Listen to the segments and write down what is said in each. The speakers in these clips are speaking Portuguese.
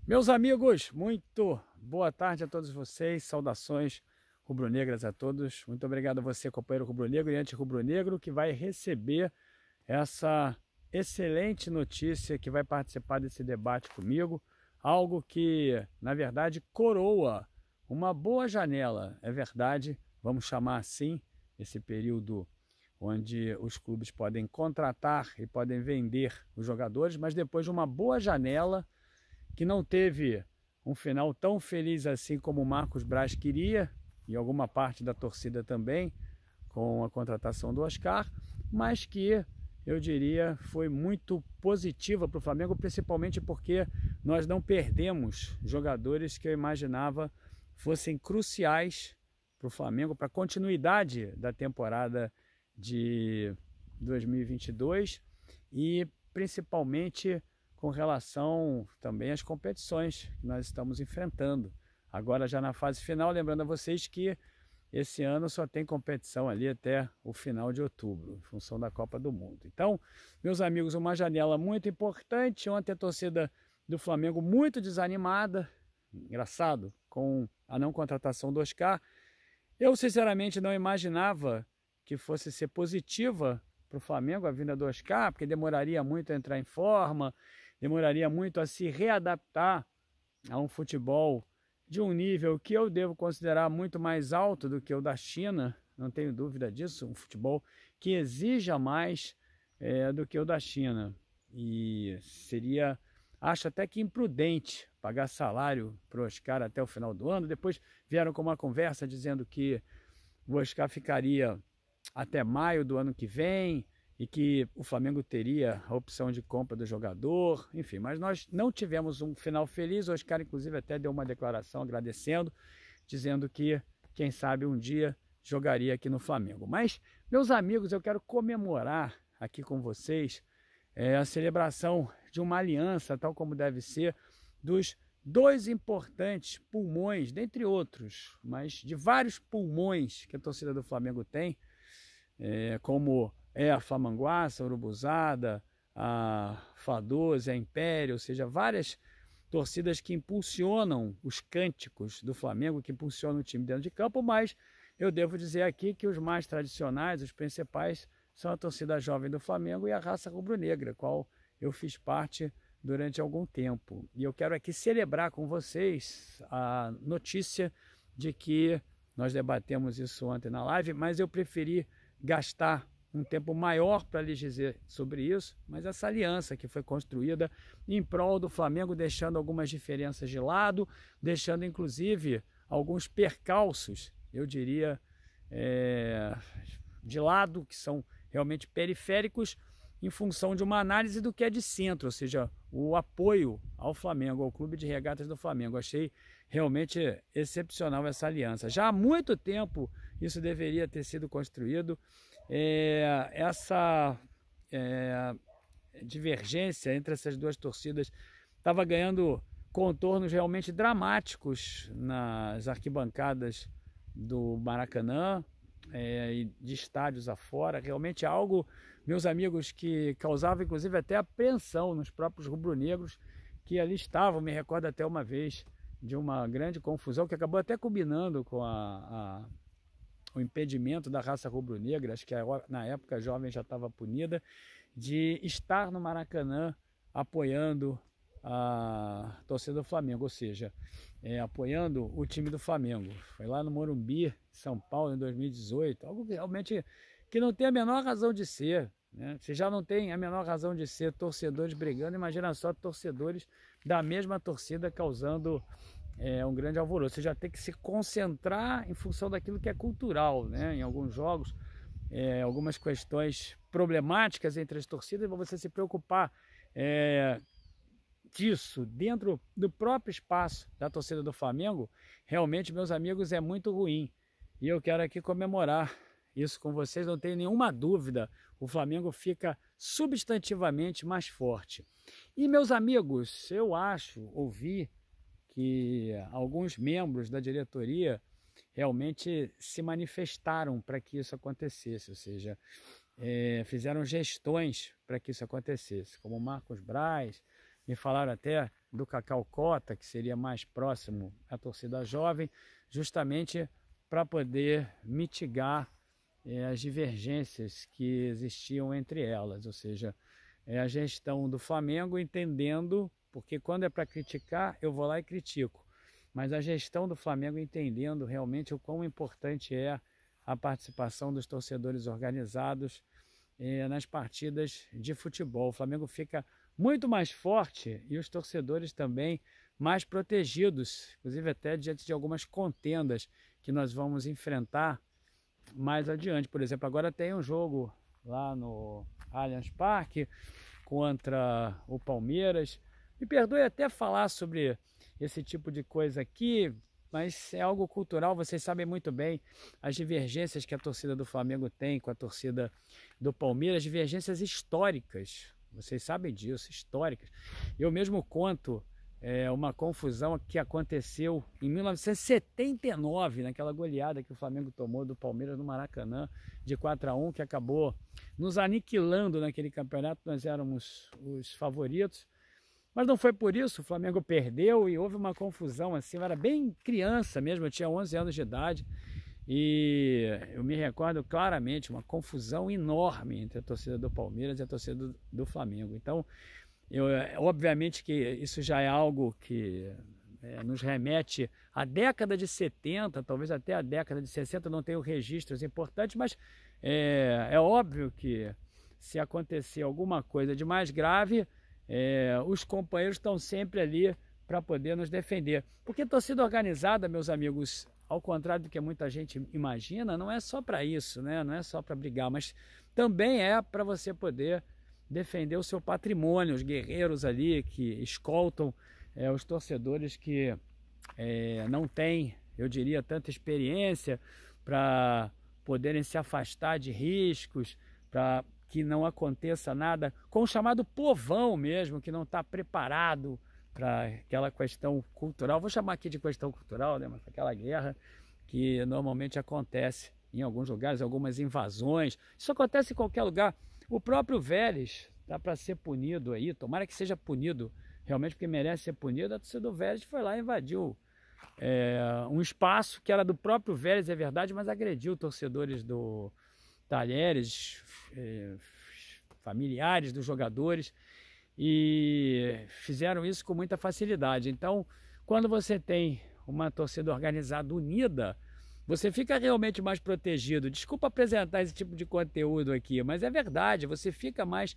Meus amigos, muito boa tarde a todos vocês, saudações rubro-negras a todos. Muito obrigado a você, companheiro rubro-negro e anti-rubro-negro, que vai receber essa excelente notícia, que vai participar desse debate comigo. Algo que, na verdade, coroa uma boa janela, é verdade, vamos chamar assim, esse período onde os clubes podem contratar e podem vender os jogadores, mas depois de uma boa janela, que não teve um final tão feliz assim como o Marcos Braz queria, e alguma parte da torcida também, com a contratação do Oscar, mas que eu diria foi muito positiva para o Flamengo, principalmente porque nós não perdemos jogadores que eu imaginava fossem cruciais para o Flamengo, para a continuidade da temporada de 2022 e principalmente com relação também às competições que nós estamos enfrentando. Agora já na fase final, lembrando a vocês que esse ano só tem competição ali até o final de outubro, em função da Copa do Mundo. Então, meus amigos, uma janela muito importante. Ontem a torcida do Flamengo muito desanimada, engraçado, com a não contratação do Oscar. Eu sinceramente não imaginava que fosse ser positiva para o Flamengo a vinda do Oscar, porque demoraria muito a entrar em forma, demoraria muito a se readaptar a um futebol de um nível que eu devo considerar muito mais alto do que o da China, não tenho dúvida disso, um futebol que exija mais do que o da China. E seria, acho até que imprudente pagar salário para o Oscar até o final do ano. Depois vieram com uma conversa dizendo que o Oscar ficaria até maio do ano que vem, e que o Flamengo teria a opção de compra do jogador, enfim, mas nós não tivemos um final feliz. O Oscar inclusive até deu uma declaração agradecendo, dizendo que quem sabe um dia jogaria aqui no Flamengo. Mas, meus amigos, eu quero comemorar aqui com vocês a celebração de uma aliança, tal como deve ser, dos dois importantes pulmões, dentre outros, mas de vários pulmões que a torcida do Flamengo tem, como a Flamanguaça, a Urubuzada, a Fa12, a Império, ou seja, várias torcidas que impulsionam os cânticos do Flamengo, que impulsionam o time dentro de campo, mas eu devo dizer aqui que os mais tradicionais, os principais, são a torcida jovem do Flamengo e a raça rubro-negra, qual eu fiz parte durante algum tempo. E eu quero aqui celebrar com vocês a notícia de que nós debatemos isso ontem na live, mas eu preferi gastar um tempo maior para lhes dizer sobre isso, mas essa aliança que foi construída em prol do Flamengo, deixando algumas diferenças de lado, deixando inclusive alguns percalços, eu diria, de lado, que são realmente periféricos, em função de uma análise do que é de centro, ou seja, o apoio ao Flamengo, ao Clube de Regatas do Flamengo. Achei realmente excepcional essa aliança. Já há muito tempo isso deveria ter sido construído. Essa divergência entre essas duas torcidas estava ganhando contornos realmente dramáticos nas arquibancadas do Maracanã, e de estádios afora. Realmente algo, meus amigos, que causava inclusive até apreensão nos próprios rubro-negros que ali estavam. Me recordo até uma vez de uma grande confusão que acabou até combinando com o impedimento da raça rubro-negra, acho que na época a jovem já estava punida, de estar no Maracanã apoiando a torcida do Flamengo, ou seja, apoiando o time do Flamengo. Foi lá no Morumbi, São Paulo, em 2018, algo realmente que não tem a menor razão de ser, né? Se já não tem a menor razão de ser torcedores brigando, imagina só torcedores da mesma torcida causando um grande alvoroço. Você já tem que se concentrar em função daquilo que é cultural, né? Em alguns jogos, algumas questões problemáticas entre as torcidas, para você se preocupar disso dentro do próprio espaço da torcida do Flamengo, realmente, meus amigos, é muito ruim. E eu quero aqui comemorar isso com vocês, não tenho nenhuma dúvida, o Flamengo fica substantivamente mais forte. E, meus amigos, eu ouvi que alguns membros da diretoria realmente se manifestaram para que isso acontecesse, ou seja, fizeram gestões para que isso acontecesse, como o Marcos Braz, me falaram até do Cacau Cota, que seria mais próximo à torcida jovem, justamente para poder mitigar as divergências que existiam entre elas, ou seja, a gestão do Flamengo entendendo, porque quando é para criticar, eu vou lá e critico, mas a gestão do Flamengo entendendo realmente o quão importante é a participação dos torcedores organizados nas partidas de futebol. O Flamengo fica muito mais forte e os torcedores também mais protegidos, inclusive até diante de algumas contendas que nós vamos enfrentar mais adiante. Por exemplo, agora tem um jogo lá no Allianz Parque contra o Palmeiras. Me perdoe até falar sobre esse tipo de coisa aqui, mas é algo cultural. Vocês sabem muito bem as divergências que a torcida do Flamengo tem com a torcida do Palmeiras, divergências históricas. Vocês sabem disso, históricas. Eu mesmo conto uma confusão que aconteceu em 1979, naquela goleada que o Flamengo tomou do Palmeiras no Maracanã, de 4-1, que acabou nos aniquilando naquele campeonato. Nós éramos os favoritos, mas não foi por isso. O Flamengo perdeu e houve uma confusão assim. Eu era bem criança mesmo, eu tinha 11 anos de idade, e eu me recordo claramente uma confusão enorme entre a torcida do Palmeiras e a torcida do Flamengo. Então, obviamente que isso já é algo que nos remete à década de 70, talvez até à década de 60, não tenho registros importantes, mas é óbvio que se acontecer alguma coisa de mais grave, os companheiros estão sempre ali para poder nos defender. Porque torcida organizada, meus amigos, ao contrário do que muita gente imagina, não é só para isso, né? Não é só para brigar, mas também é para você poder defender o seu patrimônio, os guerreiros ali que escoltam os torcedores que não têm, eu diria, tanta experiência para poderem se afastar de riscos, para que não aconteça nada com o chamado povão mesmo, que não está preparado para aquela questão cultural. Vou chamar aqui de questão cultural, né? Mas aquela guerra que normalmente acontece em alguns lugares, algumas invasões. Isso acontece em qualquer lugar. O próprio Vélez dá para ser punido aí, tomara que seja punido realmente, porque merece ser punido. A torcida do Vélez foi lá e invadiu um espaço que era do próprio Vélez, é verdade, mas agrediu torcedores do Talheres, familiares dos jogadores, e fizeram isso com muita facilidade. Então, quando você tem uma torcida organizada unida, você fica realmente mais protegido. Desculpa apresentar esse tipo de conteúdo aqui, mas é verdade, você fica mais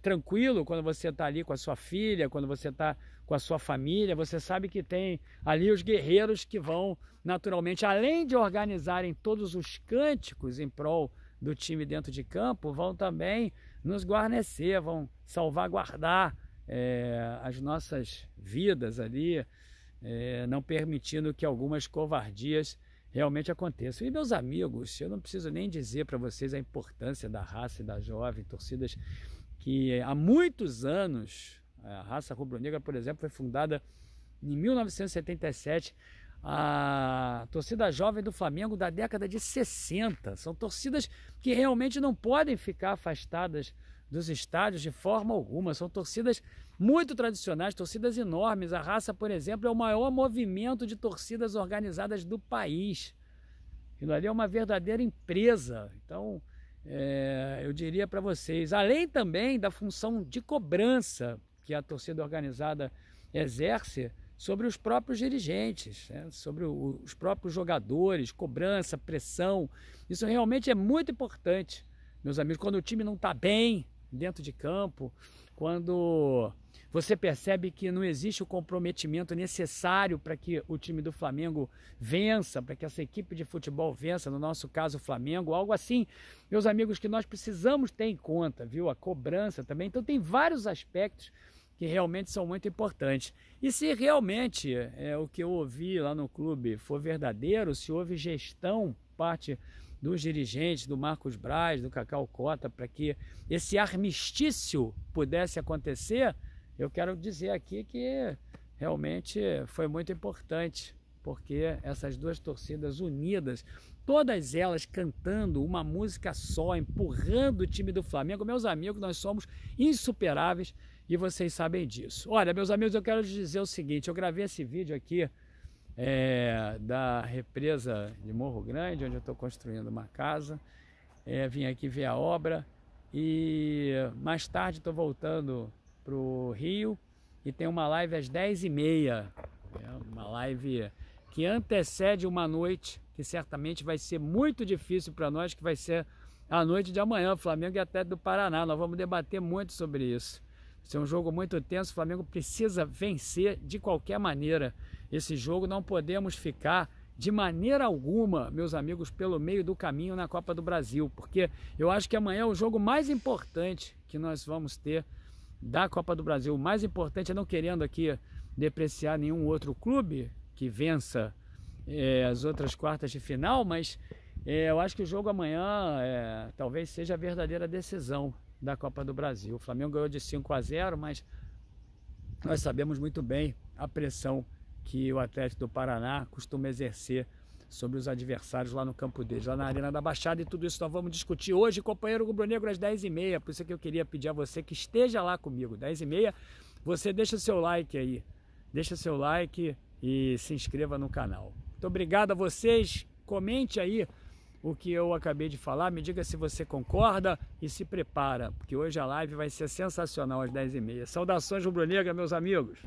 tranquilo quando você está ali com a sua filha, quando você está com a sua família. Você sabe que tem ali os guerreiros que vão naturalmente, além de organizarem todos os cânticos em prol do time dentro de campo, vão também nos guarnecer, vão salvaguardar as nossas vidas ali, não permitindo que algumas covardias realmente aconteçam. E meus amigos, eu não preciso nem dizer para vocês a importância da raça e da jovem, torcidas que há muitos anos, a raça rubro-negra, por exemplo, foi fundada em 1977, a torcida jovem do Flamengo da década de 60. São torcidas que realmente não podem ficar afastadas dos estádios de forma alguma. São torcidas muito tradicionais, torcidas enormes. A raça, por exemplo, é o maior movimento de torcidas organizadas do país. Aquilo ali é uma verdadeira empresa. Então, eu diria para vocês, além também da função de cobrança que a torcida organizada exerce sobre os próprios dirigentes, sobre os próprios jogadores, cobrança, pressão. Isso realmente é muito importante, meus amigos. Quando o time não está bem dentro de campo, quando você percebe que não existe o comprometimento necessário para que o time do Flamengo vença, para que essa equipe de futebol vença, no nosso caso o Flamengo, algo assim, meus amigos, que nós precisamos ter em conta, viu? A cobrança também. Então tem vários aspectos que realmente são muito importantes. E se realmente o que eu ouvi lá no clube for verdadeiro, se houve gestão, parte dos dirigentes, do Marcos Braz, do Cacau Cota, para que esse armistício pudesse acontecer, eu quero dizer aqui que realmente foi muito importante, porque essas duas torcidas unidas, todas elas cantando uma música só, empurrando o time do Flamengo. Meus amigos, nós somos insuperáveis e vocês sabem disso. Olha, meus amigos, eu quero dizer o seguinte, eu gravei esse vídeo aqui da represa de Morro Grande, onde eu estou construindo uma casa. Vim aqui ver a obra e mais tarde estou voltando para o Rio e tem uma live às 10h30, uma live que antecede uma noite que certamente vai ser muito difícil para nós, que vai ser a noite de amanhã, Flamengo e Atlético do Paraná. Nós vamos debater muito sobre isso. Vai ser um jogo muito tenso, o Flamengo precisa vencer de qualquer maneira esse jogo, não podemos ficar de maneira alguma, meus amigos, pelo meio do caminho na Copa do Brasil, porque eu acho que amanhã é o jogo mais importante que nós vamos ter da Copa do Brasil. O mais importante, não querendo aqui depreciar nenhum outro clube que vença as outras quartas de final, mas eu acho que o jogo amanhã talvez seja a verdadeira decisão da Copa do Brasil. O Flamengo ganhou de 5-0, mas nós sabemos muito bem a pressão que o Atlético do Paraná costuma exercer sobre os adversários lá no campo deles, lá na Arena da Baixada, e tudo isso nós vamos discutir hoje, companheiro rubro-negro, às 10h30, por isso que eu queria pedir a você que esteja lá comigo, 10h30, você deixa seu like aí, deixa seu like e se inscreva no canal. Muito obrigado a vocês, comente aí o que eu acabei de falar, me diga se você concorda e se prepara, porque hoje a live vai ser sensacional às 10h30. Saudações rubro-negra, meus amigos!